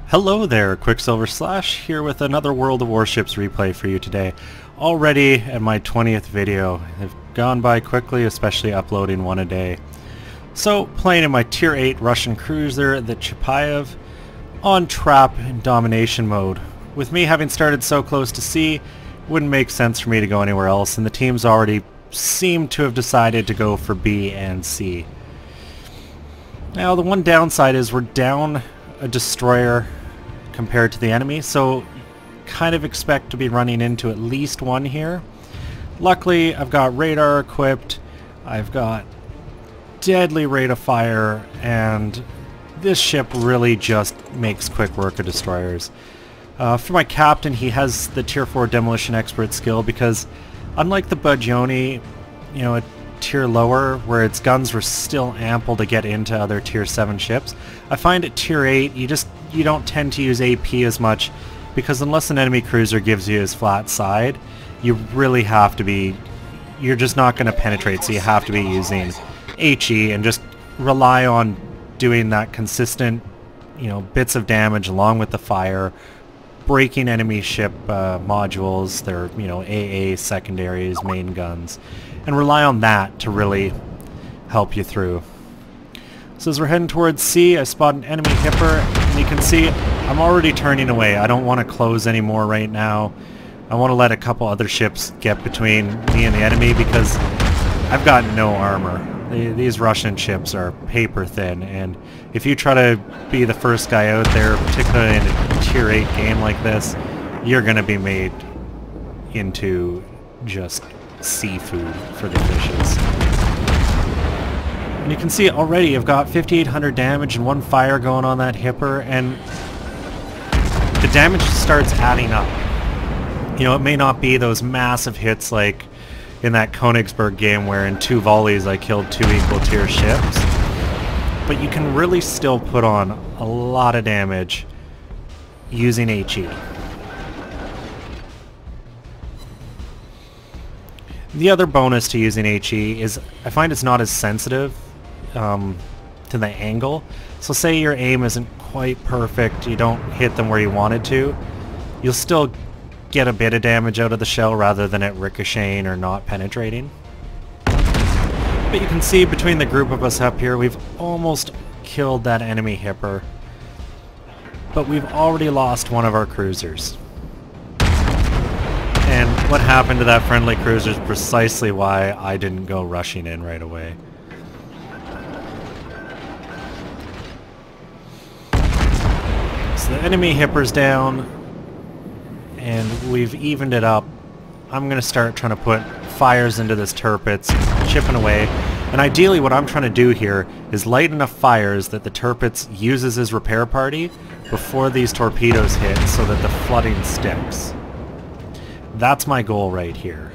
Hello there, Quicksilver Slash here with another World of Warships replay for you today. Already at my 20th video. They've gone by quickly, especially uploading one a day. So, playing in my Tier 8 Russian cruiser, the Chapayev, on trap and domination mode. With me having started so close to sea, it wouldn't make sense for me to go anywhere else, and the teams already seem to have decided to go for B and C. Now, the one downside is we're down a destroyer compared to the enemy, so kind of expect to be running into at least one here. Luckily, I've got radar equipped, I've got deadly rate of fire, and this ship really just makes quick work of destroyers. For my captain, he has the Tier 4 Demolition Expert skill because unlike the Bagioni, you know, a tier lower, where its guns were still ample to get into other Tier 7 ships, I find at Tier 8 you don't tend to use AP as much, because unless an enemy cruiser gives you his flat side, you really have to be, you're just not going to penetrate, so you have to be using HE and just rely on doing that consistent, you know, bits of damage along with the fire, breaking enemy ship modules, their, you know, AA secondaries, main guns, and rely on that to really help you through. So as we're heading towards C, I spot an enemy hipper, and you can see I'm already turning away. I don't want to close anymore right now. I want to let a couple other ships get between me and the enemy because I've got no armor. These Russian ships are paper thin, and if you try to be the first guy out there, particularly in a Tier 8 game like this, you're going to be made into just seafood for the fishes. And you can see already I've got 5,800 damage and one fire going on that hipper, and the damage starts adding up. You know, it may not be those massive hits like in that Königsberg game where in 2 volleys I killed 2 equal tier ships, but you can really still put on a lot of damage using HE. The other bonus to using HE is I find it's not as sensitive to the angle. So say your aim isn't quite perfect, you don't hit them where you wanted to, you'll still get a bit of damage out of the shell rather than it ricocheting or not penetrating. But you can see between the group of us up here, we've almost killed that enemy hipper, but we've already lost one of our cruisers. And what happened to that friendly cruiser is precisely why I didn't go rushing in right away. So the enemy hipper's down, and we've evened it up. I'm going to start trying to put fires into this Tirpitz, chipping away. And ideally what I'm trying to do here is light enough fires that the Tirpitz uses his repair party before these torpedoes hit so that the flooding sticks. That's my goal right here.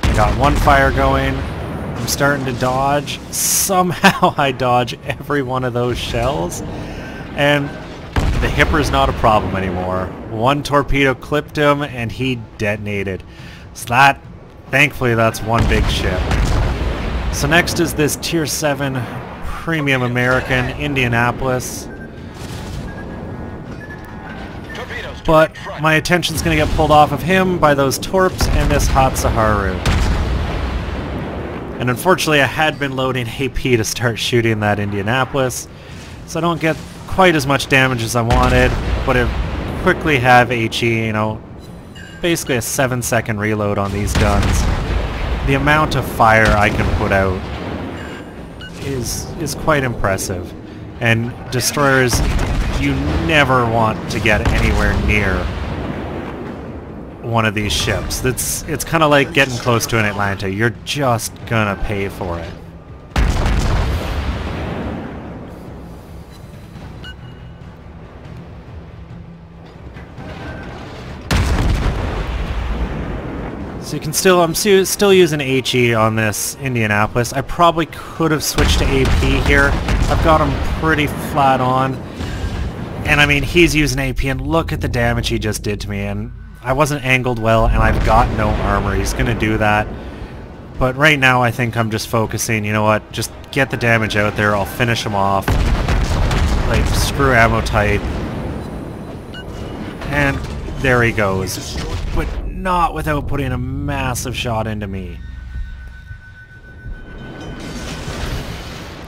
I got one fire going. I'm starting to dodge. Somehow I dodge every one of those shells, and the hipper's not a problem anymore. One torpedo clipped him and he detonated. So that, thankfully, that's one big ship. So next is this Tier 7 Premium American Indianapolis. But my attention's going to get pulled off of him by those torps and this Hatsuharu. And unfortunately I had been loading AP to start shooting that Indianapolis, so I don't get quite as much damage as I wanted, but I quickly have HE, you know, basically a 7-second reload on these guns. The amount of fire I can put out is quite impressive, and destroyers, you never want to get anywhere near one of these ships. It's kind of like getting close to an Atlanta. You're just gonna pay for it. So you can I'm still using HE on this Indianapolis. I probably could have switched to AP here. I've got him pretty flat on. And I mean, he's using AP, and look at the damage he just did to me. And I wasn't angled well, and I've got no armor. He's going to do that. But right now I think I'm just focusing, you know what, just get the damage out there, I'll finish him off. like, screw ammo type. And there he goes. But not without putting a massive shot into me.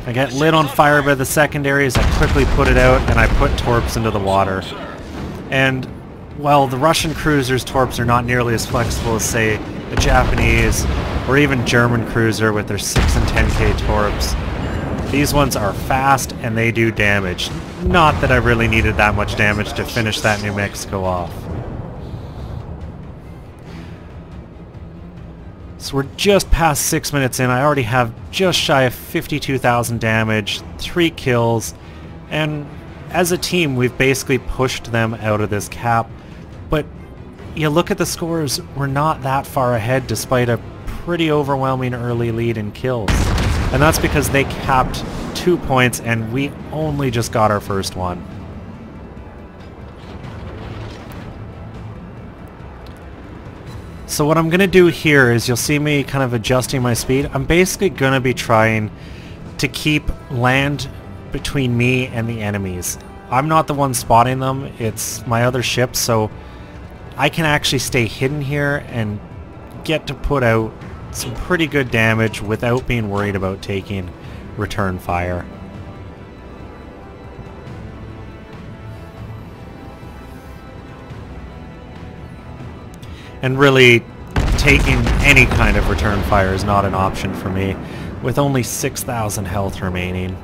I get lit on fire by the secondaries, I quickly put it out, and I put torps into the water. And while the Russian cruisers' torps are not nearly as flexible as, say, the Japanese or even German cruiser with their 6 and 10k torps, these ones are fast and they do damage. Not that I really needed that much damage to finish that New Mexico off. So we're just past 6 minutes in. I already have just shy of 52,000 damage, 3 kills, and as a team we've basically pushed them out of this cap. But you look at the scores, we're not that far ahead despite a pretty overwhelming early lead in kills. And that's because they capped 2 points and we only just got our first one. So what I'm going to do here is you'll see me kind of adjusting my speed. I'm basically going to be trying to keep land between me and the enemies. I'm not the one spotting them, it's my other ships, so I can actually stay hidden here and get to put out some pretty good damage without being worried about taking return fire. And really, taking any kind of return fire is not an option for me, with only 6,000 health remaining.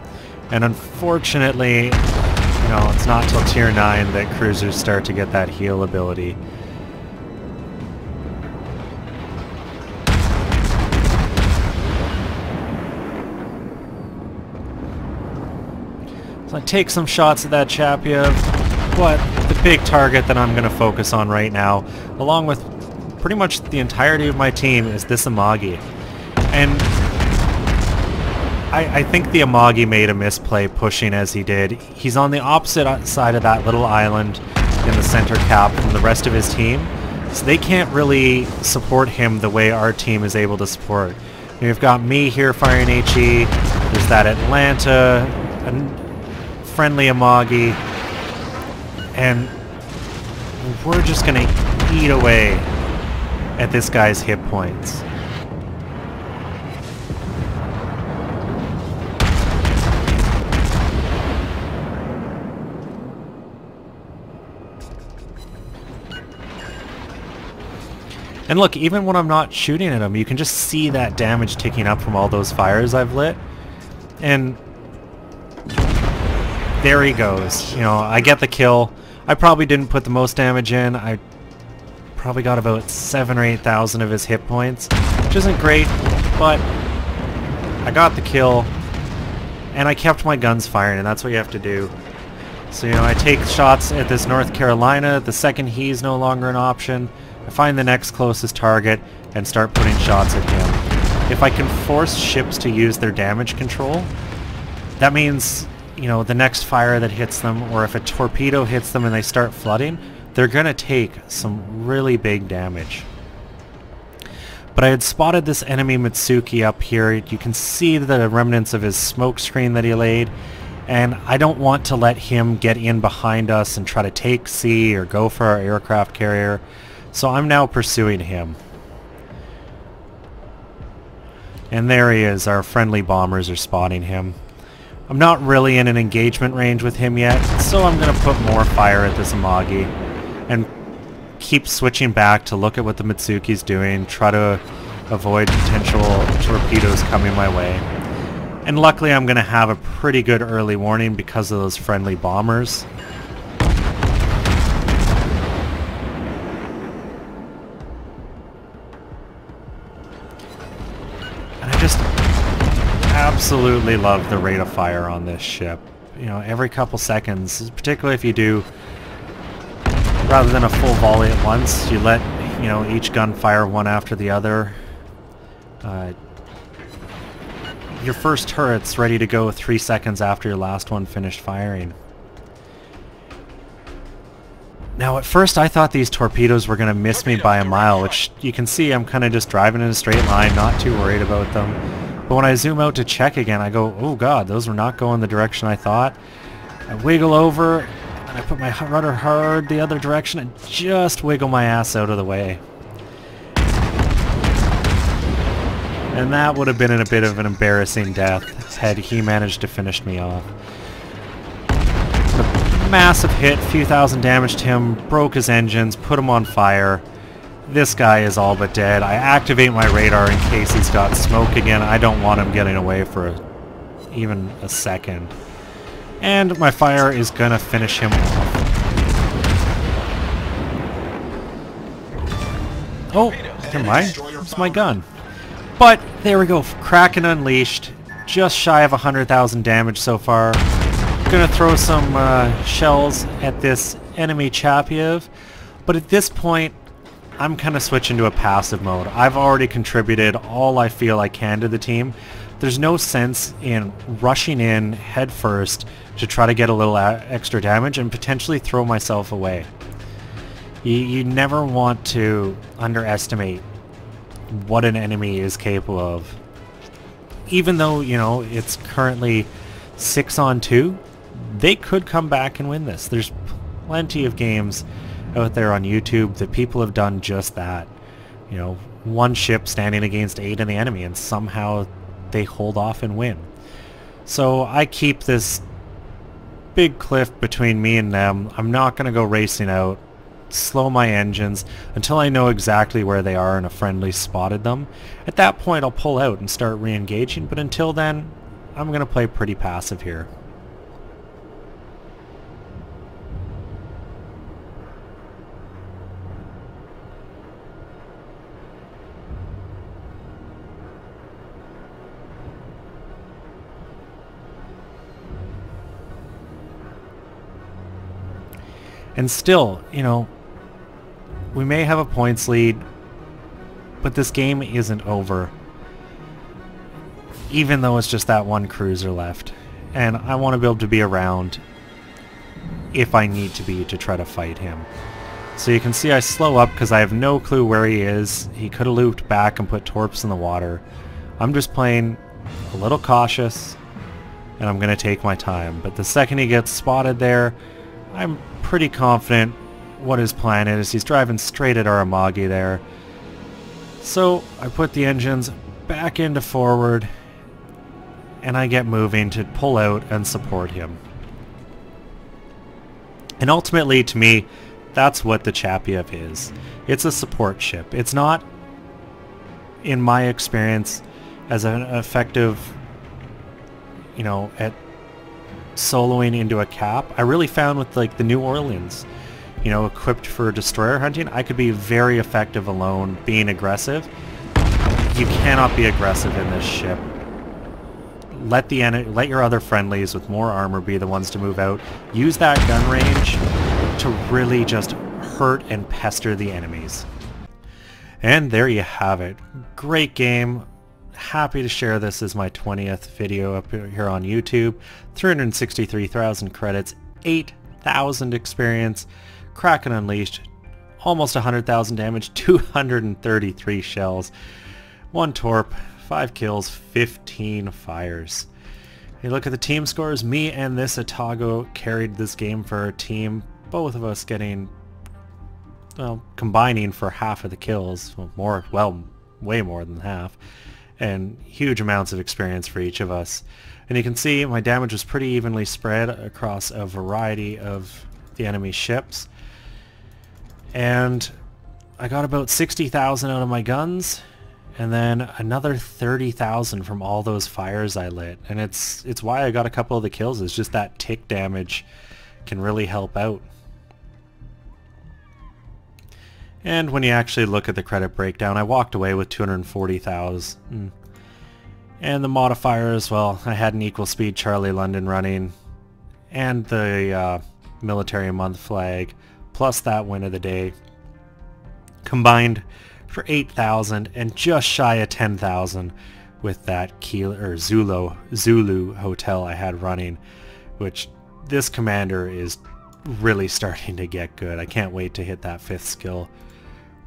And unfortunately, you know, it's not till tier 9 that cruisers start to get that heal ability. So I take some shots at that Chapiev, but the big target that I'm going to focus on right now, along with pretty much the entirety of my team, is this Amagi. And I think the Amagi made a misplay pushing as he did. He's on the opposite side of that little island in the center cap from the rest of his team, so they can't really support him the way our team is able to support. You've got me here firing HE, there's that Atlanta, a friendly Amagi, and we're just gonna eat away at this guy's hit points. And look, even when I'm not shooting at him, you can just see that damage ticking up from all those fires I've lit. And there he goes. You know, I get the kill. I probably didn't put the most damage in. I probably got about 7,000 or 8,000 of his hit points, which isn't great, but I got the kill, and I kept my guns firing, and that's what you have to do. So, you know, I take shots at this North Carolina. The second he's no longer an option, I find the next closest target and start putting shots at him. If I can force ships to use their damage control, that means, you know, the next fire that hits them, or if a torpedo hits them and they start flooding, they're gonna take some really big damage. But I had spotted this enemy Mitsuki up here. You can see the remnants of his smoke screen that he laid, and I don't want to let him get in behind us and try to take C or go for our aircraft carrier, so I'm now pursuing him. And there he is, our friendly bombers are spotting him. I'm not really in an engagement range with him yet, so I'm going to put more fire at this Amagi and keep switching back to look at what the Mitsuki's doing, try to avoid potential torpedoes coming my way. And luckily I'm going to have a pretty good early warning because of those friendly bombers. And I just absolutely love the rate of fire on this ship. You know, every couple seconds, particularly if you do, rather than a full volley at once, you let, you know, each gun fire one after the other. Your first turret's ready to go 3 seconds after your last one finished firing. Now at first I thought these torpedoes were going to miss me by a mile, which you can see I'm kind of just driving in a straight line, not too worried about them. But when I zoom out to check again, I go, oh god, those were not going the direction I thought. I wiggle over, and I put my rudder hard the other direction and just wiggle my ass out of the way. And that would have been a bit of an embarrassing death had he managed to finish me off. A massive hit, few thousand damage to him, broke his engines, put him on fire. This guy is all but dead. I activate my radar in case he's got smoke again. I don't want him getting away for even a second. And my fire is gonna finish him off. Oh, never mind. It's my gun. But there we go. Kraken unleashed. Just shy of 100,000 damage so far. Gonna throw some shells at this enemy Chapiev. But at this point, I'm kind of switching to a passive mode. I've already contributed all I feel I can to the team. There's no sense in rushing in head first to try to get a little extra damage and potentially throw myself away. You never want to underestimate what an enemy is capable of. Even though, you know, it's currently 6-on-2, they could come back and win this. There's plenty of games out there on YouTube that people have done just that. You know, one ship standing against 8 in the enemy and somehow they hold off and win. So I keep this big cliff between me and them. I'm not going to go racing out, slow my engines until I know exactly where they are and a friendly spotted them. At that point I'll pull out and start re-engaging, but until then I'm going to play pretty passive here. And still, you know, we may have a points lead, but this game isn't over. Even though it's just that one cruiser left. And I want to be able to be around if I need to be to try to fight him. So you can see I slow up because I have no clue where he is. He could have looped back and put torps in the water. I'm just playing a little cautious, and I'm going to take my time. But the second he gets spotted there, I'm pretty confident what his plan is. He's driving straight at our Amagi there. So I put the engines back into forward and I get moving to pull out and support him. And ultimately, to me, that's what the Chapiev is. It's a support ship. It's not, in my experience, as an effective, you know, at soloing into a cap. I really found with like the New Orleans, you know, equipped for destroyer hunting, I could be very effective alone being aggressive. You cannot be aggressive in this ship. Let your other friendlies with more armor be the ones to move out. Use that gun range to really just hurt and pester the enemies. And there you have it. Great game. Happy to share this as my 20th video up here on YouTube. 363,000 credits, 8,000 experience, Kraken unleashed, almost 100,000 damage, 233 shells, 1 torp, 5 kills, 15 fires. You look at the team scores, me and this Atago carried this game for our team, both of us getting, well, combining for half of the kills, way more than half. And huge amounts of experience for each of us. And you can see my damage was pretty evenly spread across a variety of the enemy ships. And I got about 60,000 out of my guns, and then another 30,000 from all those fires I lit. And it's why I got a couple of the kills, is just that tick damage can really help out. And when you actually look at the credit breakdown, I walked away with 240,000. And the modifiers, well, I had an equal speed Charlie London running, and the military month flag, plus that win of the day, combined for 8,000 and just shy of 10,000 with that Zulu hotel I had running, which this commander is really starting to get good. I can't wait to hit that 5th skill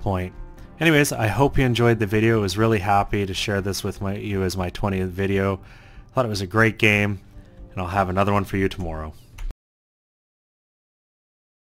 point. Anyways, I hope you enjoyed the video. I was really happy to share this with you as my 20th video. Thought it was a great game, and I'll have another one for you tomorrow.